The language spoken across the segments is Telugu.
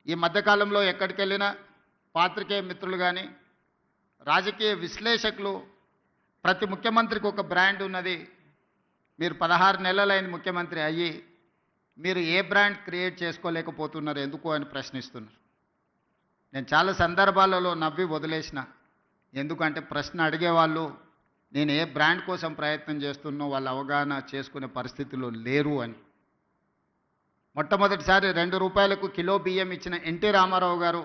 ఈ మధ్యకాలంలో ఎక్కడికి వెళ్ళినా పాత్రికేయ మిత్రులు కానీ రాజకీయ విశ్లేషకులు ప్రతి ముఖ్యమంత్రికి ఒక బ్రాండ్ ఉన్నది. మీరు 16 నెలలైన ముఖ్యమంత్రి అయ్యి మీరు ఏ బ్రాండ్ క్రియేట్ చేసుకోలేకపోతున్నారు ఎందుకు అని ప్రశ్నిస్తున్నారు. నేను చాలా సందర్భాలలో నవ్వి వదిలేసిన. ఎందుకంటే ప్రశ్న అడిగేవాళ్ళు నేను ఏ బ్రాండ్ కోసం ప్రయత్నం చేస్తున్నో వాళ్ళు అవగాహన చేసుకునే పరిస్థితిలో లేరు అని. మొట్టమొదటిసారి 2 రూపాయలకు కిలో బియ్యం ఇచ్చిన ఎన్టీ రామారావు గారు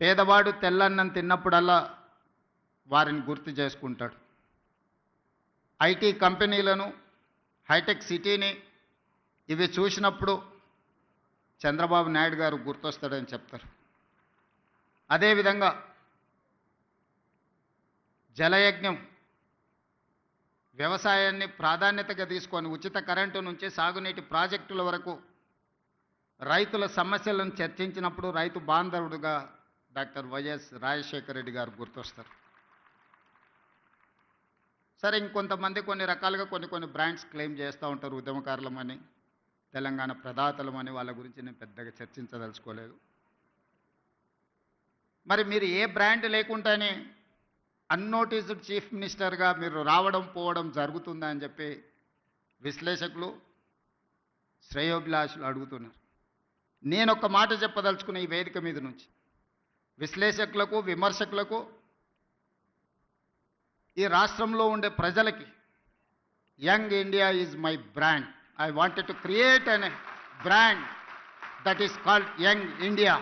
పేదవాడు తెల్లన్నం తిన్నప్పుడల్లా వారిని గుర్తు చేసుకుంటాడు. ఐటీ కంపెనీలను, హైటెక్ సిటీని ఇవి చూసినప్పుడు చంద్రబాబు నాయుడు గారు గుర్తొస్తాడని చెప్తారు. అదేవిధంగా జలయజ్ఞం వ్యవసాయాన్ని ప్రాధాన్యతగా తీసుకొని ఉచిత కరెంటు నుంచి సాగునీటి ప్రాజెక్టుల వరకు రైతుల సమస్యలను చర్చించినప్పుడు రైతు బాంధవుడుగా డాక్టర్ వైఎస్ రాజశేఖర రెడ్డి గారు గుర్తొస్తారు. సరే, ఇంకొంతమంది కొన్ని రకాలుగా కొన్ని బ్రాండ్స్ క్లెయిమ్ చేస్తూ ఉంటారు. ఉద్యమకారులమని, తెలంగాణ ప్రదాతలమని. వాళ్ళ గురించి నేను పెద్దగా చర్చించదలుచుకోలేదు. మరి మీరు ఏ బ్రాండ్ లేకుండానే అన్నోటీస్డ్ చీఫ్ మినిస్టర్గా మీరు రావడం పోవడం జరుగుతుందా అని చెప్పి విశ్లేషకులు, శ్రేయోభిలాషులు అడుగుతున్నారు. నేను ఒక మాట చెప్పదలుచుకున్న ఈ వేదిక మీద నుంచి విశ్లేషకులకు, విమర్శకులకు, ఈ రాష్ట్రంలో ఉండే ప్రజలకి, young India is my brand. I wanted to create a brand that is called Young India.